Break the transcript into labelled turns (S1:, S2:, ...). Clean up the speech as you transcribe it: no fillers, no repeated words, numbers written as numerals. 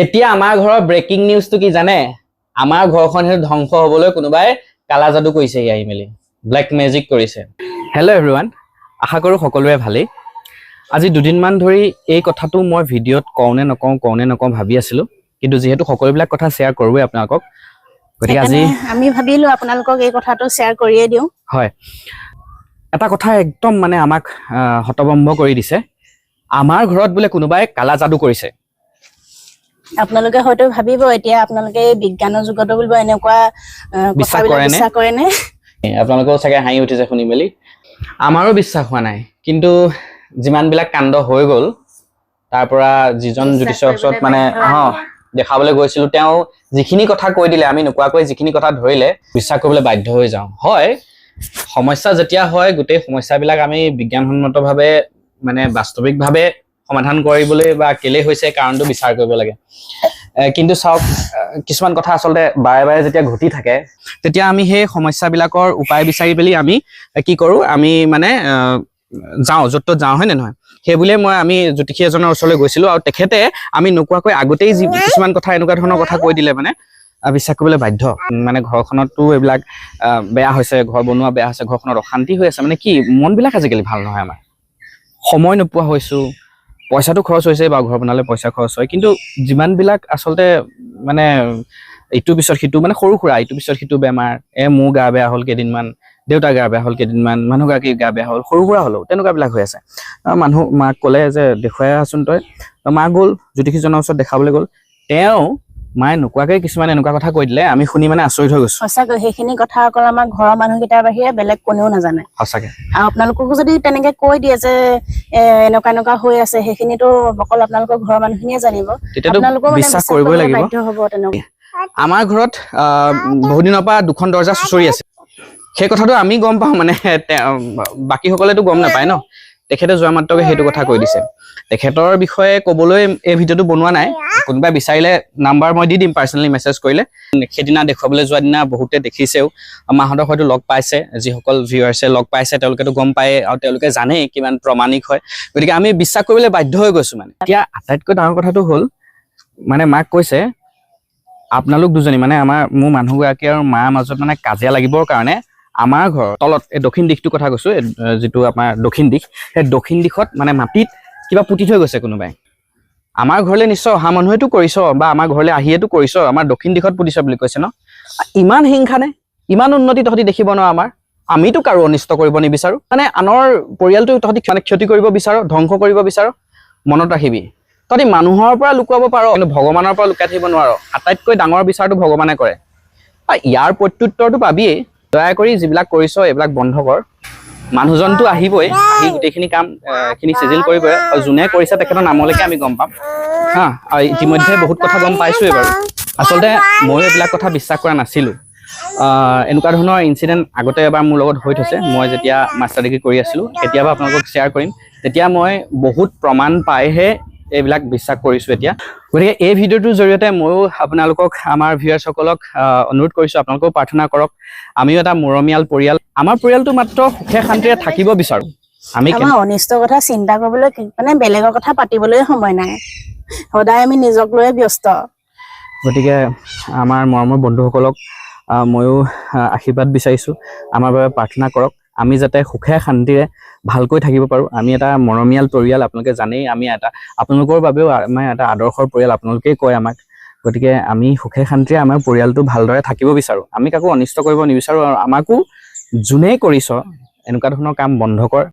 S1: এতিয়া আমাৰ ঘৰৰ ব্ৰেকিং নিউজটো কি জানে? আমাৰ ঘৰখন ধ্বংস হবলৈ কোনোবাই কালা যাদু কৰিছে আহি মেলি ব্লেক মেজিক কৰিছে। হেল্ল' এভৰিৱান, আশা কৰোঁ সকলোৰে ভালেই। আজি দুদিনমান ধৰি এই কথাটো মই ভিডিঅ'ত কওঁ নে নকওঁ ভাবি আছিলোঁ, কিন্তু যিহেতু সকলোবিলাক কথা শ্বেয়াৰ কৰোঁৱেই আপোনালোকক, গতিকে আজি
S2: আমি ভাবিলোঁ আপোনালোকক এই কথাটো শ্বেয়াৰ কৰিয়ে দিওঁ।
S1: হয়, এটা কথা একদম মানে আমাক হতভম্ব কৰি দিছে। আমাৰ ঘৰত বোলে কোনোবাই কালা যাদু কৰিছে।
S2: আপোনালোকে হয়তো ভাবিব এতিয়া আপোনালোকে বিজ্ঞানৰ যুগতো বুলিব এনেকুৱা কথাবিলাক বিশ্বাস কৰে নে?
S1: আপোনালোকেও চাগে হাঁহি উঠিছে শুনি মেলি। আমাৰো বিশ্বাস হোৱা নাই, কিন্তু যিমানবিলাক কাণ্ড হৈ গ'ল তাৰ পৰা যিজন জ্যোতিষৰ ওচৰত মানে দেখাবলৈ গৈছিলোঁ, তেওঁ যিখিনি কথা কৈ দিলে, আমি নোকোৱাকৈ যিখিনি কথা ধৰিলে, বিশ্বাস কৰিবলৈ বাধ্য হৈ যাওঁ। হয়, সমস্যা যেতিয়া হয় গোটেই সমস্যাবিলাক আমি বিজ্ঞানসন্মতভাৱে মানে বাস্তৱিকভাৱে সমাধান কৰিবলৈ বা কেলে হৈছে কাৰণটো বিচাৰ কৰিব লাগে। কিন্তু চাওক, কিছুমান কথা আচলতে বাৰে বাৰে যেতিয়া ঘটি থাকে তেতিয়া আমি সেই সমস্যাবিলাকৰ উপায় বিচাৰি পেলি আমি কি কৰোঁ, আমি মানে যাওঁ য'ত ত'ত যাওঁ, হয় নে নহয়? সেইবুলিয়ে আমি জ্যোতিষী এজনৰ ওচৰলৈ গৈছিলোঁ, আৰু তেখেতে আমি নোকোৱাকৈ আগতেই কিছুমান কথা এনেকুৱা ধৰণৰ কথা কৈ দিলে মানে বিশ্বাস কৰিবলৈ বাধ্য। মানে ঘৰখনতো এইবিলাক বেয়া হৈছে, ঘৰ বনোৱা বেয়া হৈছে, ঘৰখনত অশান্তি হৈ আছে, মানে কি মনবিলাক আজিকালি ভাল নহয়। আমাৰ সময় নোপোৱা হৈছোঁ, পইচাটো খৰচ হৈছে, বা ঘৰ বনালে পইচা খৰচ হয়, কিন্তু যিমানবিলাক আচলতে মানে ইটোৰ পিছত সিটো মানে সৰু সুৰা ইটোৰ পিছত সিটো বেমাৰ, মোৰ গা বেয়া হ'ল কেইদিনমান, দেউতাৰ গা বেয়া হ'ল কেইদিনমান, মানুহগৰাকীৰ গা বেয়া হ'ল, সৰু সুৰা হ'লেও তেনেকুৱাবিলাক হৈ আছে। মাক ক'লে যে দেখুৱাই আহচোন তই। মা গ'ল জ্যোতিষীজনৰ ওচৰত দেখাবলৈ গ'ল। মায়ে নোকোৱাকৈ কিছুমান এনেকুৱা কথা কৈ দিলে, আমি শুনি মানে আচৰিত হৈ গৈছোঁ।
S2: সঁচাকৈ সেইখিনি কথা অকল আমাৰ ঘৰৰ মানুহকেইটাৰ বাহিৰে বেলেগ কোনেও নাজানে।
S1: সঁচাকৈ।
S2: আৰু আপোনালোককো যদি তেনেকে কৈ দিয়ে যে এনেকুৱা হৈ আছে, সেইখিনিতো অকল আপোনালোকৰ ঘৰৰ মানুহখিনিয়ে জানিব, আপোনালোকো মানে বিশ্বাস কৰিবই লাগিব, বাধ্য হ'ব। তেনেকুৱা
S1: আমাৰ ঘৰত বহু দিনৰ পৰা দুখন দৰ্জা চুচৰি আছে। সেই কথাটো আমি গম পাওঁ, মানে বাকীসকলেতো গম নাপায় ন। তেখেতে যোৱা মাত্ৰকে সেইটো কথা কৈ দিছে। তেখেতৰ বিষয়ে ক'বলৈ এই ভিডিঅ'টো বনোৱা নাই, কোনোবাই বিচাৰিলে নাম্বাৰ মই দি দিম, পাৰ্চনেলি মেছেজ কৰিলে। সেইদিনা দেখুৱাবলৈ যোৱা দিনা বহুতে দেখিছেও, মাহঁতক হয়তো লগ পাইছে, যিসকল ভিউৱাৰ্ছে লগ পাইছে তেওঁলোকেতো গম পায়ে, আৰু তেওঁলোকে জানেই কিমান প্ৰমাণিক হয়। গতিকে আমি বিশ্বাস কৰিবলৈ বাধ্য হৈ গৈছোঁ। মানে এতিয়া আটাইতকৈ ডাঙৰ কথাটো হ'ল, মানে মাক কৈছে আপোনালোক দুজনী, মানে মোৰ মানুহগৰাকী আৰু মাৰ মাজত মানে কাজিয়া লাগিবৰ কাৰণে আমাৰ ঘৰৰ তলত এই দক্ষিণ দিশটোৰ কথা কৈছোঁ, যিটো আমাৰ দক্ষিণ দিশ, সেই দক্ষিণ দিশত মানে মাটিত কিবা পুতি থৈ গৈছে কোনোবাই। আমাৰ ঘৰলৈ নিশ্চয় অহা মানুহেতো কৰিছ, বা আমাৰ ঘৰলৈ আহিয়েতো কৰিছ, আমাৰ দক্ষিণ দিশত পুতিছ বুলি কৈছে ন। ইমান হিংসা নে? ইমান উন্নতি তহঁতি দেখিব ন? আমিতো কাৰো অনিষ্ট কৰিব নিবিচাৰোঁ, মানে আনৰ পৰিয়ালটো তহঁতি মানে ক্ষতি কৰিব বিচাৰ, ধ্বংস কৰিব বিচাৰ। মনত ৰাখিবি, তহঁতি মানুহৰ পৰা লুকুৱাব পাৰ, কিন্তু ভগৱানৰ পৰা লুকাই থাকিব নোৱাৰ। আটাইতকৈ ডাঙৰ বিচাৰটো ভগৱানে কৰে, ইয়াৰ প্ৰত্যুত্তৰটো পাবিয়েই। দয়া কৰি যিবিলাক কৰিছ এইবিলাক বন্ধ কৰ। মানুহজনটো আহিবই, আহি গোটেইখিনি কাম খিনি চিজিল কৰিবই, আৰু যোনে কৰিছে তেখেতৰ নামলৈকে আমি গম পাম হা। আৰু ইতিমধ্যে বহুত কথা গম পাইছোৱেই বাৰু। আচলতে ময়ো এইবিলাক কথা বিশ্বাস কৰা নাছিলোঁ। এনেকুৱা ধৰণৰ ইনচিডেণ্ট আগতে এবাৰ মোৰ লগত হৈ থৈছে। মই যেতিয়া মাষ্টাৰ ডিগ্ৰী কৰি আছিলোঁ, কেতিয়াবা আপোনালোকক শ্বেয়াৰ কৰিম, তেতিয়া মই বহুত প্ৰমাণ পাইহে এইবিলাক বিশ্বাস কৰিছোঁ এতিয়া। গতিকে এই ভিডিঅ'টোৰ জৰিয়তে ময়ো আপোনালোকক, আমাৰ ভিউৱাৰ্ছসকলক অনুৰোধ কৰিছোঁ, আপোনালোকেও প্ৰাৰ্থনা কৰক। আমিও এটা মৰমীয়াল পৰিয়াল, আমাৰ পৰিয়ালটো মাত্ৰ সুখে শান্তিৰে থাকিব বিচাৰোঁ।
S2: আমাৰ অনিষ্ট কথা চিন্তা কৰিবলৈ, মানে বেলেগৰ কথা পাতিবলৈ সময় নাই, সদায় আমি নিজক লৈয়ে ব্যস্ত।
S1: গতিকে আমাৰ মৰমৰ বন্ধুসকলক ময়ো আশীৰ্বাদ বিচাৰিছোঁ, আমাৰ বাবে প্ৰাৰ্থনা কৰক, আমি যাতে সুখে শান্তিৰে ভালকৈ থাকিব পাৰোঁ। আমি এটা মৰমীয়াল পৰিয়াল, আপোনালোকে জানেই। আমি আপোনালোকৰ বাবেও আমাৰ এটা আদৰ্শৰ পৰিয়াল, আপোনালোকেই কয় আমাক। গতিকে আমি সুখে শান্তিৰে আমাৰ পৰিয়ালটো ভালদৰে থাকিব বিচাৰোঁ, আমি কাকো অনিষ্ট কৰিব নিবিচাৰোঁ। আৰু আমাকো যোনেই কৰিছ এনেকুৱা ধৰণৰ কাম বন্ধ কৰ,